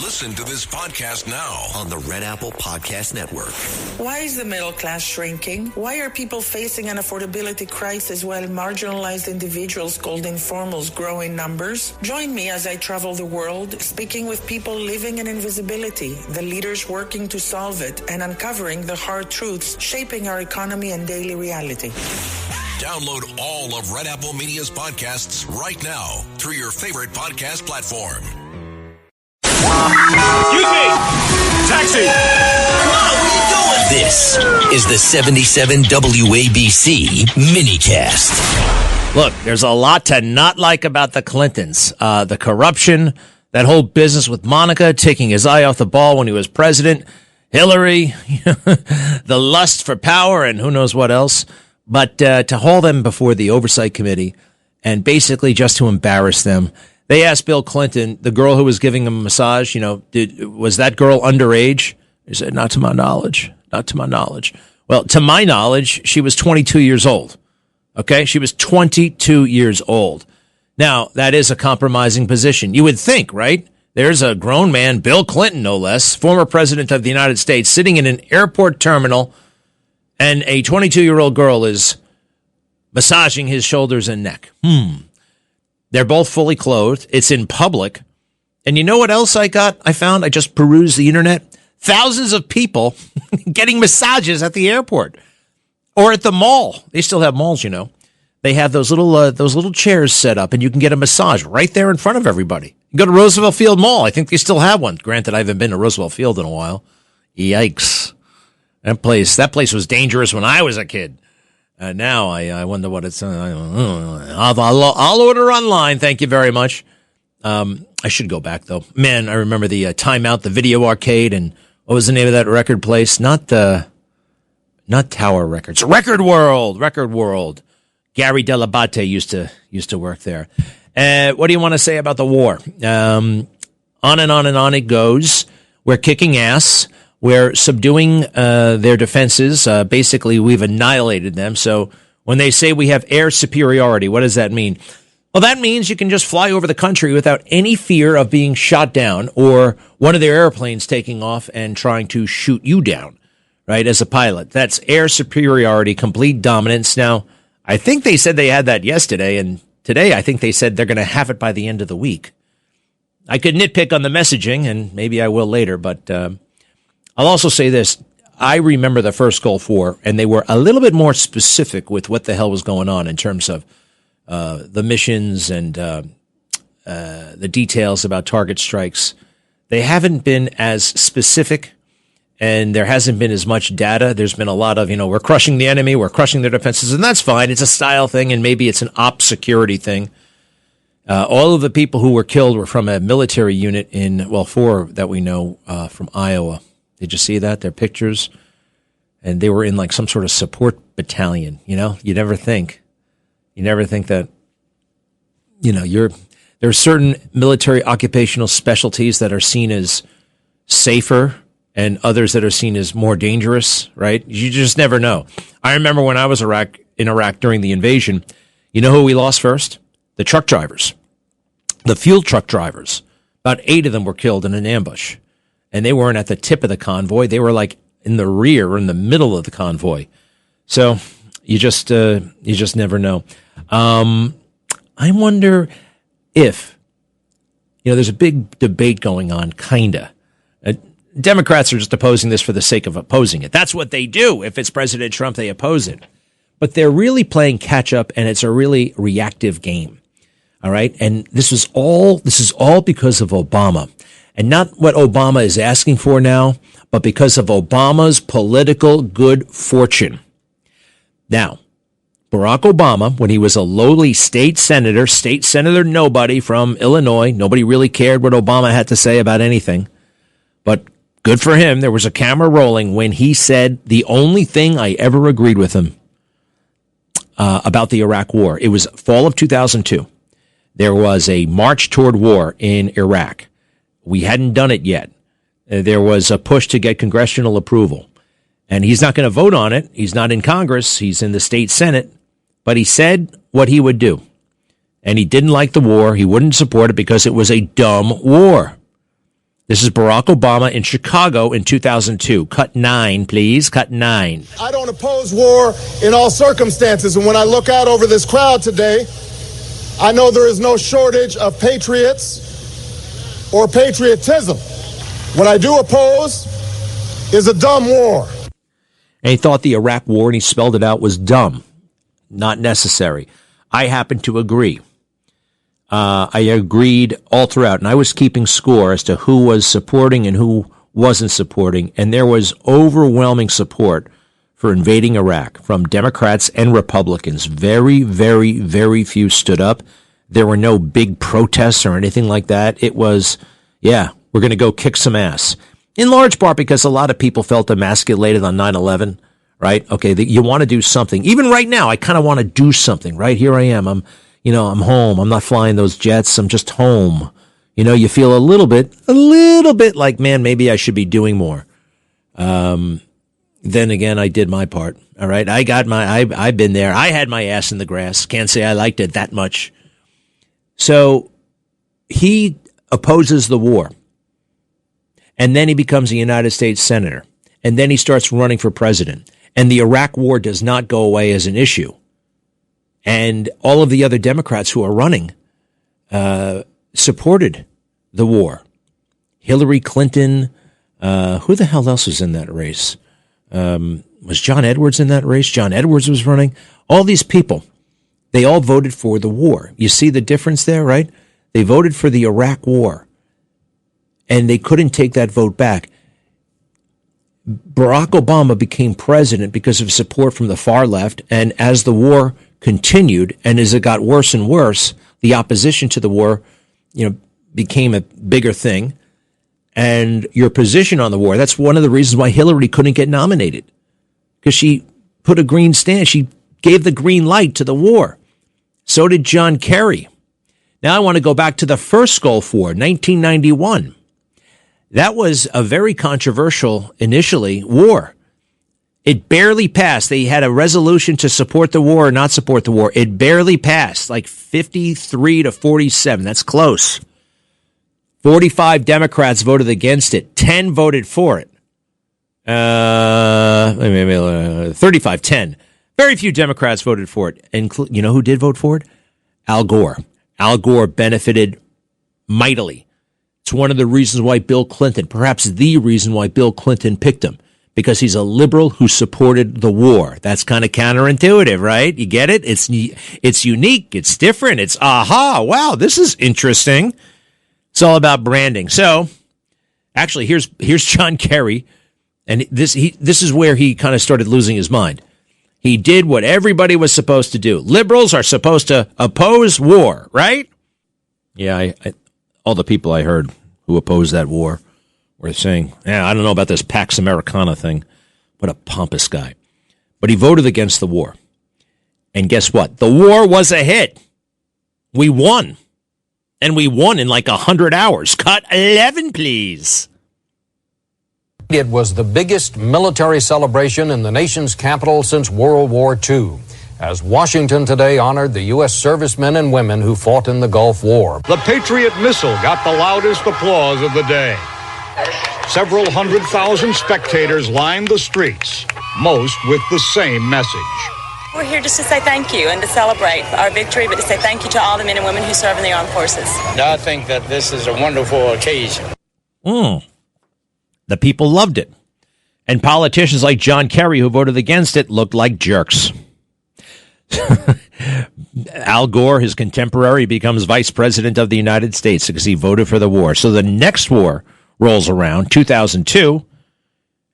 Listen to this podcast now on the Red Apple Podcast Network. Why is the middle class shrinking? Why are people facing an affordability crisis while marginalized individuals called informals grow in numbers? Join me as I travel the world, speaking with people living in invisibility, the leaders working to solve it, and uncovering the hard truths shaping our economy and daily reality. Download all of Red Apple Media's podcasts right now through your favorite podcast platform. Excuse me! Taxi! Come on, what are you doing? This is the 77 WABC minicast. Look, there's a lot to not like about the Clintons. The corruption, that whole business with Monica taking his eye off the ball when he was president, Hillary, the lust for power, and who knows what else. But to haul them before the Oversight Committee and basically just to embarrass them. They asked Bill Clinton, the girl who was giving him a massage, was that girl underage? He said, not to my knowledge. Not to my knowledge. Well, to my knowledge, she was 22 years old. Okay? She was 22 years old. Now, that is a compromising position. You would think, right? There's a grown man, Bill Clinton, no less, former president of the United States, sitting in an airport terminal, and a 22-year-old girl is massaging his shoulders and neck. They're both fully clothed. It's in public. And you know what else I found? I just perused the internet. Thousands of people getting massages at the airport or at the mall. They still have malls, They have those little chairs set up, and you can get a massage right there in front of everybody. You go to Roosevelt Field Mall. I think they still have one. Granted, I haven't been to Roosevelt Field in a while. Yikes. That place was dangerous when I was a kid. Now I wonder what it's. I'll order online. Thank you very much. I should go back though. Man, I remember the Time Out, the video arcade, and what was the name of that record place? Not Tower Records. Record World. Gary Delabate used to work there. What do you want to say about the war? On and on and on it goes. We're kicking ass. We're subduing their defenses. Basically, we've annihilated them. So when they say we have air superiority, what does that mean? Well, that means you can just fly over the country without any fear of being shot down or one of their airplanes taking off and trying to shoot you down, right, as a pilot. That's air superiority, complete dominance. Now, I think they said they had that yesterday, and today I think they said they're going to have it by the end of the week. I could nitpick on the messaging, and maybe I will later, but I'll also say this. I remember the first Gulf War, and they were a little bit more specific with what the hell was going on in terms of the missions and the details about target strikes. They haven't been as specific, and there hasn't been as much data. There's been a lot of, we're crushing the enemy, we're crushing their defenses, and that's fine. It's a style thing, and maybe it's an ops security thing. All of the people who were killed were from a military unit four that we know from Iowa. Did you see that? Their pictures. And they were in like some sort of support battalion, You never think that, there are certain military occupational specialties that are seen as safer and others that are seen as more dangerous, right? You just never know. I remember when I was in Iraq during the invasion, you know who we lost first? The truck drivers, the fuel truck drivers. About 8 of them were killed in an ambush. And they weren't at the tip of the convoy. They were like in the rear or in the middle of the convoy. So you just never know. I wonder if, there's a big debate going on, kinda. Democrats are just opposing this for the sake of opposing it. That's what they do. If it's President Trump, they oppose it. But they're really playing catch up, and it's a really reactive game. All right. And this is all because of Obama. And not what Obama is asking for now, but because of Obama's political good fortune. Now, Barack Obama, when he was a lowly state senator nobody from Illinois, nobody really cared what Obama had to say about anything. But good for him, there was a camera rolling when he said the only thing I ever agreed with him about the Iraq war. It was fall of 2002. There was a march toward war in Iraq. We hadn't done it yet. There was a push to get congressional approval. And he's not going to vote on it. He's not in Congress. He's in the state Senate. But he said what he would do. And he didn't like the war. He wouldn't support it because it was a dumb war. This is Barack Obama in Chicago in 2002. Cut 9, please. Cut 9. I don't oppose war in all circumstances. And when I look out over this crowd today, I know there is no shortage of patriots or patriotism. What I do oppose is a dumb war. And he thought the Iraq war, and he spelled it out, was dumb, not necessary. I happen to agree. I agreed all throughout, and I was keeping score as to who was supporting and who wasn't supporting, and there was overwhelming support for invading Iraq from Democrats and Republicans. Very, very, very few stood up. There were no big protests or anything like that. It was, yeah, we're going to go kick some ass. In large part because a lot of people felt emasculated on 9/11, right? Okay, you want to do something. Even right now, I kind of want to do something, right? Here I am. I'm home. I'm not flying those jets. I'm just home. You feel a little bit like, man, maybe I should be doing more. Then again, I did my part. All right. I've been there. I had my ass in the grass. Can't say I liked it that much. So he opposes the war. And then he becomes a United States Senator. And then he starts running for president. And the Iraq war does not go away as an issue. And all of the other Democrats who are running supported the war. Hillary Clinton, who the hell else was in that race? Was John Edwards in that race? John Edwards was running. All these people, they all voted for the war. You see the difference there, right? They voted for the Iraq war. And they couldn't take that vote back. Barack Obama became president because of support from the far left. And as the war continued, and as it got worse and worse, the opposition to the war, became a bigger thing. And your position on the war, that's one of the reasons why Hillary couldn't get nominated. Because she put a green stand. She gave the green light to the war. So did John Kerry. Now I want to go back to the first Gulf War, 1991. That was a very controversial, initially, war. It barely passed. They had a resolution to support the war or not support the war. It barely passed, like 53 to 47. That's close. 45 Democrats voted against it. 10 voted for it. 35-10. Very few Democrats voted for it. And you know who did vote for it? Al Gore. Al Gore benefited mightily. It's one of the reasons why Bill Clinton, perhaps the reason why Bill Clinton picked him, because he's a liberal who supported the war. That's kind of counterintuitive, right? You get it? It's unique. It's different. It's aha. Wow, this is interesting. It's all about branding. So, actually, here's John Kerry, and this is where he kind of started losing his mind. He did what everybody was supposed to do. Liberals are supposed to oppose war, right? Yeah, all the people I heard who opposed that war were saying, I don't know about this Pax Americana thing. What a pompous guy. But he voted against the war. And guess what? The war was a hit. We won. And we won in like 100 hours. Cut 11, please. It was the biggest military celebration in the nation's capital since World War II, as Washington today honored the U.S. servicemen and women who fought in the Gulf War. The Patriot missile got the loudest applause of the day. Several 100,000 spectators lined the streets, most with the same message. We're here just to say thank you and to celebrate our victory, but to say thank you to all the men and women who serve in the armed forces. I think that this is a wonderful occasion. The people loved it. And politicians like John Kerry, who voted against it, looked like jerks. Al Gore, his contemporary, becomes vice president of the United States because he voted for the war. So the next war rolls around, 2002,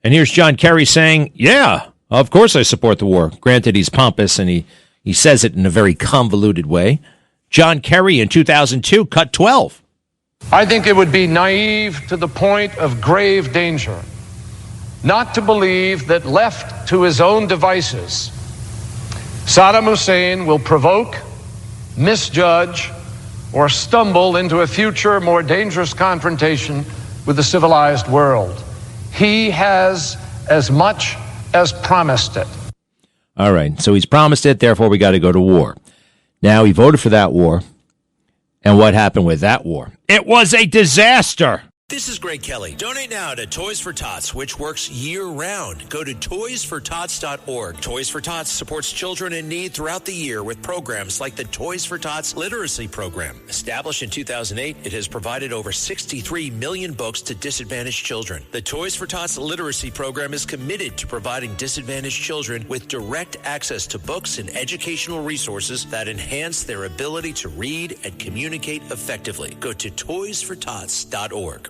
and here's John Kerry saying, yeah, of course I support the war. Granted, he's pompous, and he says it in a very convoluted way. John Kerry in 2002, cut 12. I think it would be naive to the point of grave danger not to believe that left to his own devices, Saddam Hussein will provoke, misjudge, or stumble into a future more dangerous confrontation with the civilized world. He has as much as promised it. All right, so he's promised it, therefore we got to go to war. Now, he voted for that war, and what happened with that war? It was a disaster. This is Greg Kelly. Donate now to Toys for Tots, which works year-round. Go to toysfortots.org. Toys for Tots supports children in need throughout the year with programs like the Toys for Tots Literacy Program. Established in 2008, it has provided over 63 million books to disadvantaged children. The Toys for Tots Literacy Program is committed to providing disadvantaged children with direct access to books and educational resources that enhance their ability to read and communicate effectively. Go to toysfortots.org.